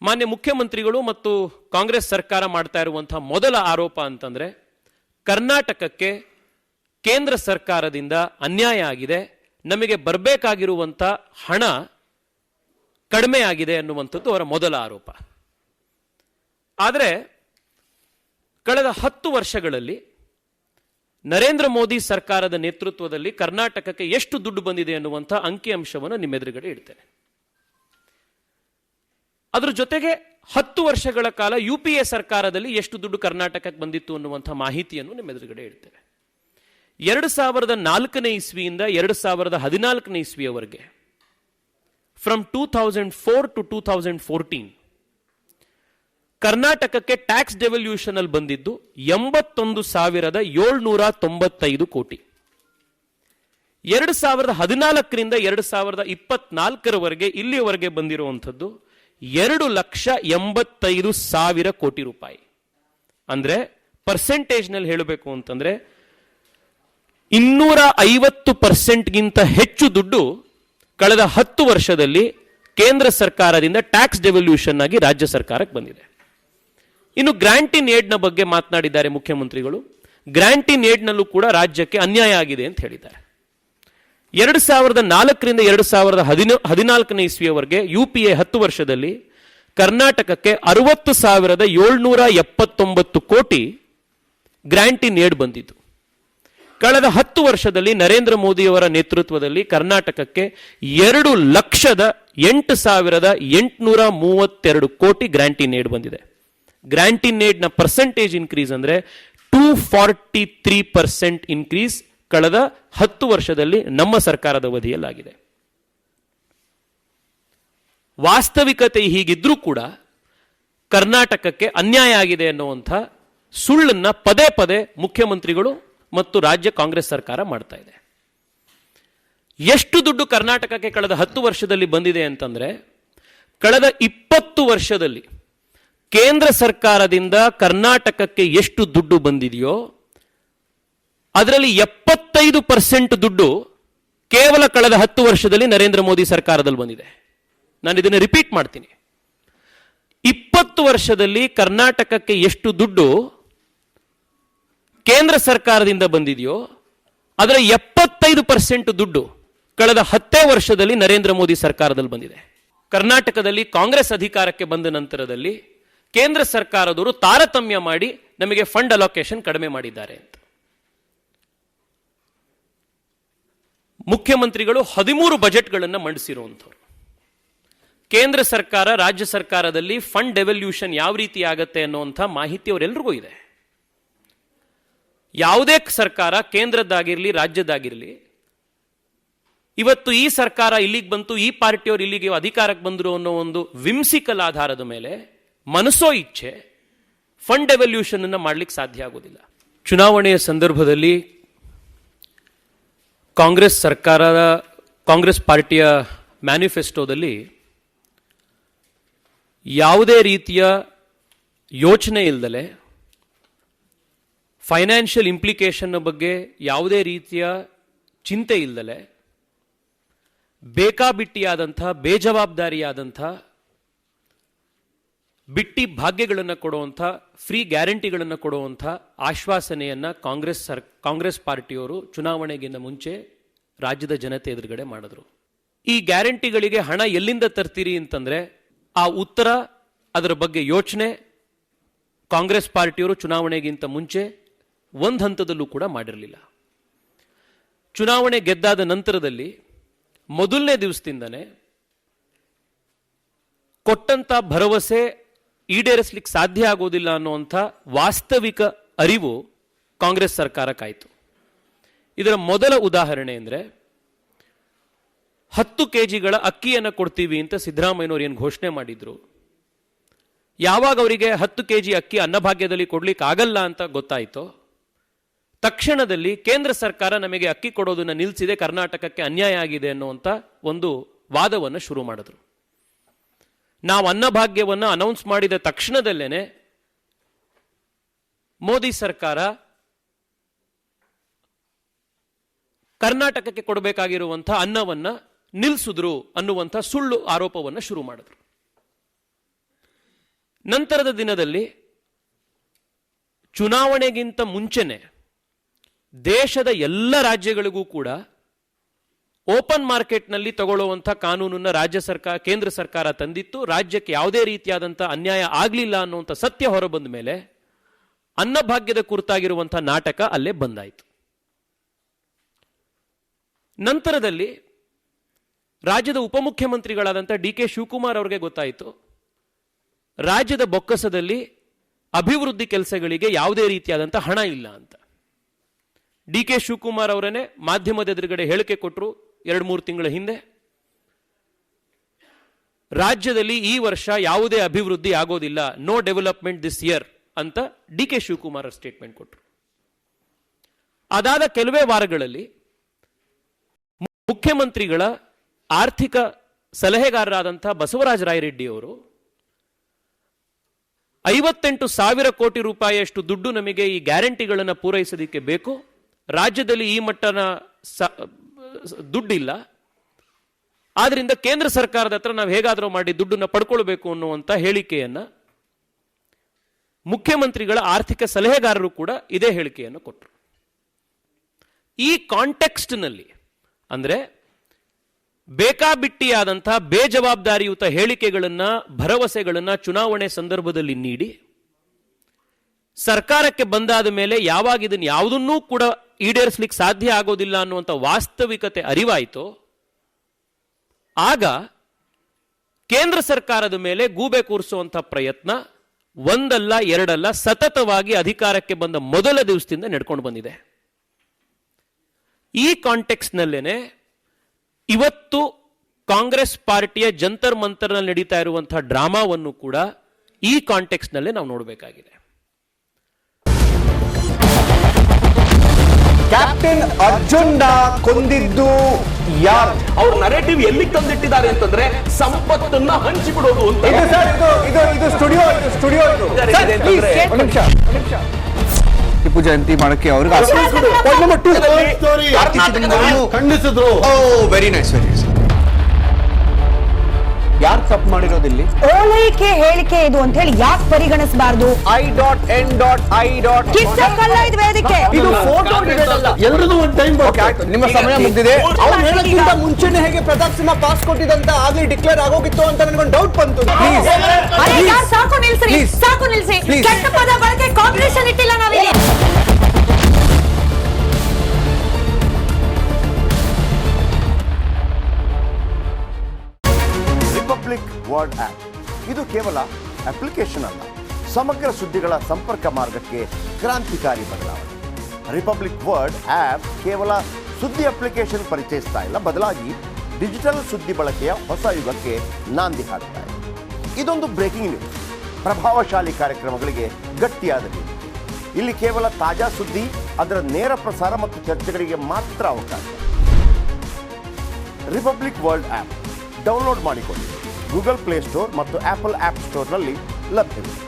ಮಾನ್ಯ ಮುಖ್ಯಮಂತ್ರಿಗಳು ಮತ್ತು ಕಾಂಗ್ರೆಸ್ ಸರ್ಕಾರ ಮಾಡ್ತಾ ಇರುವಂತಹ ಮೊದಲ ಆರೋಪ ಅಂತಂದ್ರೆ ಕರ್ನಾಟಕಕ್ಕೆ ಕೇಂದ್ರ ಸರ್ಕಾರದಿಂದ ಅನ್ಯಾಯ ಆಗಿದೆ, ನಮಗೆ ಬರಬೇಕಾಗಿರುವಂತ ಹಣ ಕಡಿಮೆ ಆಗಿದೆ ಅನ್ನುವಂಥದ್ದು ಅವರ ಮೊದಲ ಆರೋಪ. ಆದರೆ ಕಳೆದ 10 ವರ್ಷಗಳಲ್ಲಿ ನರೇಂದ್ರ ಮೋದಿ ಸರ್ಕಾರದ ನೇತೃತ್ವದಲ್ಲಿ ಕರ್ನಾಟಕಕ್ಕೆ ಎಷ್ಟು ದುಡ್ಡು ಬಂದಿದೆ ಅನ್ನುವಂಥ ಅಂಕಿಅಂಶವನ್ನು ನಿಮ್ಮೆದುರುಗಡೆ ಇಡ್ತೇನೆ. ಅದರ ಜೊತೆಗೆ 10 ವರ್ಷಗಳ ಕಾಲ UPA ಸರ್ಕಾರದಲ್ಲಿ ಎಷ್ಟು ದುಡ್ಡು ಕರ್ನಾಟಕಕ್ಕೆ ಬಂದಿತ್ತು ಅನ್ನುವಂಥ ಮಾಹಿತಿಯನ್ನು ನಿಮ್ಮೆದುರುಗಡೆ ಇಡ್ತೇವೆ. 2004ನೇ ಇಸ್ವಿಯಿಂದ 2014ನೇ ಇಸ್ವಿಯವರೆಗೆ ಫ್ರಮ್ 2004 ಟು 2014 ಕರ್ನಾಟಕಕ್ಕೆ ಟ್ಯಾಕ್ಸ್ ಡೆವಲ್ಯೂಷನ್ ಅಲ್ಲಿ ಬಂದಿದ್ದು 81,795 ಕೋಟಿ. 2014ರಿಂದ 2024ರವರೆಗೆ ಇಲ್ಲಿಯವರೆಗೆ ಬಂದಿರುವಂಥದ್ದು 2,85,000 ಕೋಟಿ ರೂಪಾಯಿ. ಅಂದ್ರೆ ಪರ್ಸೆಂಟೇಜ್ ನಲ್ಲಿ ಹೇಳಬೇಕು ಅಂತಂದ್ರೆ 250%ಗಿಂತ ಹೆಚ್ಚು ದುಡ್ಡು ಕಳೆದ 10 ವರ್ಷದಲ್ಲಿ ಕೇಂದ್ರ ಸರ್ಕಾರದಿಂದ ಟ್ಯಾಕ್ಸ್ ಡೆವಲ್ಯೂಷನ್ ಆಗಿ ರಾಜ್ಯ ಸರ್ಕಾರಕ್ಕೆ ಬಂದಿದೆ. ಇನ್ನು ಗ್ರಾಂಟ್ ಇನ್ ಏಡ್ ನ ಬಗ್ಗೆ ಮಾತನಾಡಿದ್ದಾರೆ ಮುಖ್ಯಮಂತ್ರಿಗಳು. ಗ್ರಾಂಟ್ ಇನ್ ಏಡ್ ನಲ್ಲೂ ಕೂಡ ರಾಜ್ಯಕ್ಕೆ ಅನ್ಯಾಯ ಆಗಿದೆ ಅಂತ ಹೇಳಿದ್ದಾರೆ. 2004ರಿಂದ 2014ನೇ ಇಸ್ವಿಯವರೆಗೆ UPA 10 ವರ್ಷದಲ್ಲಿ ಕರ್ನಾಟಕಕ್ಕೆ 60,779 ಕೋಟಿ ಗ್ರಾಂಟ್ ಇನ್ ಏಡ್ ಬಂದಿತ್ತು. ಕಳೆದ 10 ವರ್ಷದಲ್ಲಿ ನರೇಂದ್ರ ಮೋದಿಯವರ ನೇತೃತ್ವದಲ್ಲಿ ಕರ್ನಾಟಕಕ್ಕೆ 2,08,832 ಕೋಟಿ ಗ್ರಾಂಟ್ ಇನ್ ಏಡ್ ಬಂದಿದೆ. ಗ್ರಾಂಟ್ ಇನ್ ಏಡ್ ನ ಪರ್ಸೆಂಟೇಜ್ ಇನ್ಕ್ರೀಸ್ ಅಂದ್ರೆ 243% ಇನ್ಕ್ರೀಸ್ ಕಳೆದ 10 ವರ್ಷದಲ್ಲಿ ನಮ್ಮ ಸರ್ಕಾರದ ಅವಧಿಯಲ್ಲಾಗಿದೆ. ವಾಸ್ತವಿಕತೆ ಹೀಗಿದ್ರೂ ಕೂಡ ಕರ್ನಾಟಕಕ್ಕೆ ಅನ್ಯಾಯ ಆಗಿದೆ ಅನ್ನುವಂಥ ಸುಳ್ಳನ್ನ ಪದೇ ಪದೇ ಮುಖ್ಯಮಂತ್ರಿಗಳು ಮತ್ತು ರಾಜ್ಯ ಕಾಂಗ್ರೆಸ್ ಸರ್ಕಾರ ಮಾಡ್ತಾ ಇದೆ. ಎಷ್ಟು ದುಡ್ಡು ಕರ್ನಾಟಕಕ್ಕೆ ಕಳೆದ 10 ವರ್ಷದಲ್ಲಿ ಬಂದಿದೆ ಅಂತಂದ್ರೆ ಕಳೆದ 20 ವರ್ಷದಲ್ಲಿ ಕೇಂದ್ರ ಸರ್ಕಾರದಿಂದ ಕರ್ನಾಟಕಕ್ಕೆ ಎಷ್ಟು ದುಡ್ಡು ಬಂದಿದೆಯೋ ಅದರಲ್ಲಿ 75% ದುಡ್ಡು ಕೇವಲ ಕಳೆದ 10 ವರ್ಷದಲ್ಲಿ ನರೇಂದ್ರ ಮೋದಿ ಸರ್ಕಾರದಲ್ಲಿ ಬಂದಿದೆ. ನಾನು ಇದನ್ನು ರಿಪೀಟ್ ಮಾಡ್ತೀನಿ. 20 ವರ್ಷದಲ್ಲಿ ಕರ್ನಾಟಕಕ್ಕೆ ಎಷ್ಟು ದುಡ್ಡು ಕೇಂದ್ರ ಸರ್ಕಾರದಿಂದ ಬಂದಿದೆಯೋ ಅದರ 75% ದುಡ್ಡು ಕಳೆದ 10 ವರ್ಷದಲ್ಲಿ ನರೇಂದ್ರ ಮೋದಿ ಸರ್ಕಾರದಲ್ಲಿ ಬಂದಿದೆ. ಕರ್ನಾಟಕದಲ್ಲಿ ಕಾಂಗ್ರೆಸ್ ಅಧಿಕಾರಕ್ಕೆ ಬಂದ ನಂತರದಲ್ಲಿ ಕೇಂದ್ರ ಸರ್ಕಾರದವರು ತಾರತಮ್ಯ ಮಾಡಿ ನಮಗೆ ಫಂಡ್ ಅಲೋಕೇಶನ್ ಕಡಿಮೆ ಮಾಡಿದ್ದಾರೆ ಅಂತ. ಮುಖ್ಯಮಂತ್ರಿಗಳು 13 ಬಜೆಟ್ಗಳನ್ನು ಮಂಡಿಸಿರುವಂಥವ್ರು. ಕೇಂದ್ರ ಸರ್ಕಾರ ರಾಜ್ಯ ಸರ್ಕಾರದಲ್ಲಿ ಫಂಡ್ ಡೆವಲ್ಯೂಷನ್ ಯಾವ ರೀತಿ ಆಗತ್ತೆ ಅನ್ನುವಂಥ ಮಾಹಿತಿ ಅವರೆಲ್ಲರಿಗೂ ಇದೆ. ಯಾವುದೇ ಸರ್ಕಾರ ಕೇಂದ್ರದ್ದಾಗಿರಲಿ ರಾಜ್ಯದ್ದಾಗಿರಲಿ, ಇವತ್ತು ಈ ಸರ್ಕಾರ ಇಲ್ಲಿಗೆ ಬಂತು, ಈ ಪಾರ್ಟಿಯವರು ಇಲ್ಲಿಗೆ ಅಧಿಕಾರಕ್ಕೆ ಬಂದರು ಅನ್ನೋ ಒಂದು ವಿಮ್ಸಿಕಲ್ ಆಧಾರದ ಮೇಲೆ ಮನಸೋ ಇಚ್ಛೆ ಫಂಡ್ ಡೆವಲ್ಯೂಷನ್ ಅನ್ನು ಮಾಡಲಿಕ್ಕೆ ಸಾಧ್ಯ ಆಗೋದಿಲ್ಲ. ಚುನಾವಣೆಯ ಸಂದರ್ಭದಲ್ಲಿ ಕಾಂಗ್ರೆಸ್ ಪಾರ್ಟಿಯ ಮ್ಯಾನಿಫೆಸ್ಟೋದಲ್ಲಿ ಯಾವುದೇ ರೀತಿಯ ಯೋಚನೆ ಇಲ್ಲದಲೆ, ಫೈನಾನ್ಷಿಯಲ್ ಇಂಪ್ಲಿಕೇಶನ್ ಬಗ್ಗೆ ಯಾವುದೇ ರೀತಿಯ ಚಿಂತೆ ಇಲ್ಲದಲೆ, ಬೇಕಾಬಿಟ್ಟಿಯಾದಂಥ ಬೇಜವಾಬ್ದಾರಿಯಾದಂಥ ಬಿಟ್ಟಿ ಭಾಗ್ಯಗಳನ್ನು ಕೊಡುವಂಥ, ಫ್ರೀ ಗ್ಯಾರಂಟಿಗಳನ್ನು ಕೊಡುವಂಥ ಆಶ್ವಾಸನೆಯನ್ನ ಕಾಂಗ್ರೆಸ್ ಪಾರ್ಟಿಯವರು ಚುನಾವಣೆಗಿಂತ ಮುಂಚೆ ರಾಜ್ಯದ ಜನತೆ ಎದುರುಗಡೆ ಮಾಡಿದ್ರು. ಈ ಗ್ಯಾರಂಟಿಗಳಿಗೆ ಹಣ ಎಲ್ಲಿಂದ ತರ್ತೀರಿ ಅಂತಂದ್ರೆ ಆ ಉತ್ತರ, ಅದರ ಬಗ್ಗೆ ಯೋಚನೆ ಕಾಂಗ್ರೆಸ್ ಪಾರ್ಟಿಯವರು ಚುನಾವಣೆಗಿಂತ ಮುಂಚೆ ಒಂದು ಹಂತದಲ್ಲೂ ಕೂಡ ಮಾಡಿರಲಿಲ್ಲ. ಚುನಾವಣೆ ಗೆದ್ದಾದ ನಂತರದಲ್ಲಿ ಮೊದಲನೇ ದಿವಸದಿಂದನೇ ಕೊಟ್ಟಂತ ಭರವಸೆ ಈಡೇರಿಸಲಿಕ್ಕೆ ಸಾಧ್ಯ ಆಗೋದಿಲ್ಲ ಅನ್ನುವಂಥ ವಾಸ್ತವಿಕ ಅರಿವು ಕಾಂಗ್ರೆಸ್ ಸರ್ಕಾರಕ್ಕಾಯಿತು. ಇದರ ಮೊದಲ ಉದಾಹರಣೆ ಅಂದರೆ 10 ಕೆಜಿಗಳ ಅಕ್ಕಿಯನ್ನು ಕೊಡ್ತೀವಿ ಅಂತ ಸಿದ್ದರಾಮಯ್ಯನವರು ಏನು ಘೋಷಣೆ ಮಾಡಿದ್ರು, ಯಾವಾಗ ಅವರಿಗೆ 10 ಕೆಜಿ ಅಕ್ಕಿ ಅನ್ನಭಾಗ್ಯದಲ್ಲಿ ಕೊಡ್ಲಿಕ್ಕೆ ಆಗಲ್ಲ ಅಂತ ಗೊತ್ತಾಯಿತೋ ತಕ್ಷಣದಲ್ಲಿ ಕೇಂದ್ರ ಸರ್ಕಾರ ನಮಗೆ ಅಕ್ಕಿ ಕೊಡೋದನ್ನ ನಿಲ್ಲಿಸಿದೆ, ಕರ್ನಾಟಕಕ್ಕೆ ಅನ್ಯಾಯ ಆಗಿದೆ ಅನ್ನುವಂಥ ಒಂದು ವಾದವನ್ನು ಶುರು ಮಾಡಿದ್ರು. ನಾವು ಅನ್ನಭಾಗ್ಯವನ್ನು ಅನೌನ್ಸ್ ಮಾಡಿದ ತಕ್ಷಣದಲ್ಲೇನೆ ಮೋದಿ ಸರ್ಕಾರ ಕರ್ನಾಟಕಕ್ಕೆ ಕೊಡಬೇಕಾಗಿರುವಂತಹ ಅನ್ನವನ್ನ ನಿಲ್ಲಿಸಿದ್ರು ಅನ್ನುವಂಥ ಸುಳ್ಳು ಆರೋಪವನ್ನು ಶುರು ಮಾಡಿದ್ರು. ನಂತರದ ದಿನದಲ್ಲಿ ಚುನಾವಣೆಗಿಂತ ಮುಂಚೆನೆ ದೇಶದ ಎಲ್ಲ ರಾಜ್ಯಗಳಿಗೂ ಕೂಡ ಓಪನ್ ಮಾರ್ಕೆಟ್ನಲ್ಲಿ ತಗೊಳ್ಳುವಂಥ ಕಾನೂನನ್ನು ಕೇಂದ್ರ ಸರ್ಕಾರ ತಂದಿತ್ತು. ರಾಜ್ಯಕ್ಕೆ ಯಾವುದೇ ರೀತಿಯಾದಂಥ ಅನ್ಯಾಯ ಆಗಲಿಲ್ಲ ಅನ್ನುವಂಥ ಸತ್ಯ ಹೊರಬಂದ ಮೇಲೆ ಅನ್ನಭಾಗ್ಯದ ಕುರಿತಾಗಿರುವಂಥ ನಾಟಕ ಅಲ್ಲೇ ಬಂದಾಯಿತು. ನಂತರದಲ್ಲಿ ರಾಜ್ಯದ ಉಪಮುಖ್ಯಮಂತ್ರಿಗಳಾದಂಥ DK ಶಿವಕುಮಾರ್ ಅವರಿಗೆ ಗೊತ್ತಾಯಿತು ರಾಜ್ಯದ ಬೊಕ್ಕಸದಲ್ಲಿ ಅಭಿವೃದ್ಧಿ ಕೆಲಸಗಳಿಗೆ ಯಾವುದೇ ರೀತಿಯಾದಂಥ ಹಣ ಇಲ್ಲ ಅಂತ. DK ಶಿವಕುಮಾರ್ ಅವರನ್ನೇ ಮಾಧ್ಯಮದ ಎದುರುಗಡೆ ಹೇಳಿಕೆ ಕೊಟ್ಟರು 2-3 ತಿಂಗಳ ಹಿಂದೆ. ರಾಜ್ಯದಲ್ಲಿ ಈ ವರ್ಷ ಯಾವುದೇ ಅಭಿವೃದ್ಧಿ ಆಗೋದಿಲ್ಲ, ನೋ ಡೆವಲಪ್ಮೆಂಟ್ ದಿಸ್ ಇಯರ್ ಅಂತ DK ಶಿವಕುಮಾರ್ ಸ್ಟೇಟ್ಮೆಂಟ್ ಕೊಟ್ಟರು. ಅದಾದ ಕೆಲವೇ ವಾರಗಳಲ್ಲಿ ಮುಖ್ಯಮಂತ್ರಿಗಳ ಆರ್ಥಿಕ ಸಲಹೆಗಾರರಾದಂಥ ಬಸವರಾಜ ರಾಯರೆಡ್ಡಿ ಅವರು 58,000 ಕೋಟಿ ರೂಪಾಯಿಯಷ್ಟು ದುಡ್ಡು ನಮಗೆ ಈ ಗ್ಯಾರಂಟಿಗಳನ್ನು ಪೂರೈಸೋದಕ್ಕೆ ಬೇಕು, ರಾಜ್ಯದಲ್ಲಿ ಈ ಮಟ್ಟನ ದುಡ್ಡಿಲ್ಲ, ಆದ್ರಿಂದ ಕೇಂದ್ರ ಸರ್ಕಾರದ ಹತ್ರ ನಾವು ಹೇಗಾದರೂ ಮಾಡಿ ದುಡ್ಡನ್ನು ಪಡ್ಕೊಳ್ಬೇಕು ಅನ್ನುವಂಥ ಹೇಳಿಕೆಯನ್ನ ಮುಖ್ಯಮಂತ್ರಿಗಳ ಆರ್ಥಿಕ ಸಲಹೆಗಾರರು ಕೂಡ ಇದೇ ಹೇಳಿಕೆಯನ್ನು ಕೊಟ್ಟರು. ಈ ಕಾಂಟೆಕ್ಸ್ಟ್ನಲ್ಲಿ ಅಂದ್ರೆ ಬೇಕಾಬಿಟ್ಟಿಯಾದಂಥ ಬೇಜವಾಬ್ದಾರಿಯುತ ಹೇಳಿಕೆಗಳನ್ನ ಭರವಸೆಗಳನ್ನ ಚುನಾವಣೆ ಸಂದರ್ಭದಲ್ಲಿ ನೀಡಿ ಸರ್ಕಾರಕ್ಕೆ ಬಂದಾದ ಮೇಲೆ ಯಾವಾಗ ಇದನ್ನು ಯಾವುದನ್ನೂ ಕೂಡ ಈಡೇರಿಸಲಿಕ್ಕೆ ಸಾಧ್ಯ ಆಗೋದಿಲ್ಲ ಅನ್ನುವಂಥ ವಾಸ್ತವಿಕತೆ ಅರಿವಾಯಿತು, ಆಗ ಕೇಂದ್ರ ಸರ್ಕಾರದ ಮೇಲೆ ಗೂಬೆ ಕೂರಿಸುವಂಥ ಪ್ರಯತ್ನ ಒಂದಲ್ಲ ಎರಡಲ್ಲ ಸತತವಾಗಿ ಅಧಿಕಾರಕ್ಕೆ ಬಂದ ಮೊದಲ ದಿವಸದಿಂದ ನಡ್ಕೊಂಡು ಬಂದಿದೆ. ಈ ಕಾಂಟೆಕ್ಸ್ಟ್ನಲ್ಲೇನೆ ಇವತ್ತು ಕಾಂಗ್ರೆಸ್ ಪಾರ್ಟಿಯ ಜಂತರ್ ಮಂತರ್ನಲ್ಲಿ ನಡೀತಾ ಇರುವಂತಹ ಡ್ರಾಮಾವನ್ನು ಕೂಡ ಈ ಕಾಂಟೆಕ್ಸ್ಟ್ನಲ್ಲೇ ನಾವು ನೋಡಬೇಕಾಗಿದೆ. ಕ್ಯಾಪ್ಟನ್ ಅರ್ಜುನ್ ಕೊಂದಿದ್ದು ಯಾರು? ಅವ್ರ ನರೇಟಿವ್ ಎಲ್ಲಿ ತಂದಿಟ್ಟಿದ್ದಾರೆ ಅಂತಂದ್ರೆ ಸಂಪತ್ತನ್ನ ಹಂಚಿಬಿಡೋದು ಅಂತ. ಇದು ಸ್ಟುಡಿಯೋ ಟಿಪ್ಪು ಜಯಂತಿ ಮಾಡಕ್ಕೆ ಅವ್ರಿಗೆ ಖಂಡಿಸಿದ್ರು. Very nice. ಯಾರು ತಪ್ಪು ಮಾಡಿರೋದಿಲ್ಲಿ? ಓಲೈಕೆ ಹೇಳಿಕೆ ಇದು ಅಂತ ಹೇಳಿ ಯಾಕೆ ಪರಿಗಣಿಸಬಾರದು? ಕಿಚ್ಚಕ್ಕಲ್ಲ ಇದು ವೇದಿಕೆ. ಇದು ಫೋಟೋ ಎಲ್ರಿಗೂ ಒಂದು ಟೈಮ್. ನಿಮ್ಮ ಸಮಯ ಮುಗಿದಿದೆ. ಅವ್ರು ಹೇಳಕ್ಕಿಂತ ಮುಂಚೆನೆ ಹೇಗೆ ಪ್ರತಾಪ್ ಸಿಂಹ ಪಾಸ್ ಕೊಟ್ಟಿದಂತ ಆಗ್ಲಿ ಡಿಕ್ಲೇರ್ ಆಗೋಗಿತ್ತು ಅಂತ ನನಗೊಂದು ಡೌಟ್ ಬಂತು. ಸಾಕು ನಿಲ್ಸಿ, ಸಾಕು ನಿಲ್ಸಿ. ಕೆಟ್ಟ ಪದ ಬಳಕೆ ಕಾಂಪಿಟೇಷನ್ ಇಟ್ಟಿಲ್ಲ ನಾವಿಲ್ಲಿ. ರಿಪಬ್ಲಿಕ್ ವರ್ಡ್ ಆಪ್ ಇದು ಕೇವಲ ಅಪ್ಲಿಕೇಶನ್ ಅಲ್ಲ, ಸಮಗ್ರ ಸುದ್ದಿಗಳ ಸಂಪರ್ಕ ಮಾರ್ಗಕ್ಕೆ ಕ್ರಾಂತಿಕಾರಿ ಬದಲಾವಣೆ. ರಿಪಬ್ಲಿಕ್ ವರ್ಡ್ ಆಪ್ ಕೇವಲ ಸುದ್ದಿ ಅಪ್ಲಿಕೇಶನ್ ಪರಿಚಯಿಸ್ತಾ ಇಲ್ಲ, ಬದಲಾಗಿ ಡಿಜಿಟಲ್ ಸುದ್ದಿ ಬಳಕೆಯ ಹೊಸ ಯುಗಕ್ಕೆ ನಾಂದಿ ಹಾಡ್ತಾ ಇದೆ. ಇದೊಂದು ಬ್ರೇಕಿಂಗ್ ನ್ಯೂಸ್, ಪ್ರಭಾವಶಾಲಿ ಕಾರ್ಯಕ್ರಮಗಳಿಗೆ ಗಟ್ಟಿಯಾದ ವೇದಿಕೆ. ಇಲ್ಲಿ ಕೇವಲ ತಾಜಾ ಸುದ್ದಿ, ಅದರ ನೇರ ಪ್ರಸಾರ ಮತ್ತು ಚರ್ಚೆಗಳಿಗೆ ಮಾತ್ರ ಅವಕಾಶ. ರಿಪಬ್ಲಿಕ್ ವರ್ಲ್ಡ್ ಆಪ್ ಡೌನ್ಲೋಡ್ ಮಾಡಿಕೊಳ್ಳಿ. ಗೂಗಲ್ ಪ್ಲೇಸ್ಟೋರ್ ಮತ್ತು ಆಪಲ್ ಆಪ್ ಸ್ಟೋರ್ನಲ್ಲಿ ಲಭ್ಯವಿದೆ.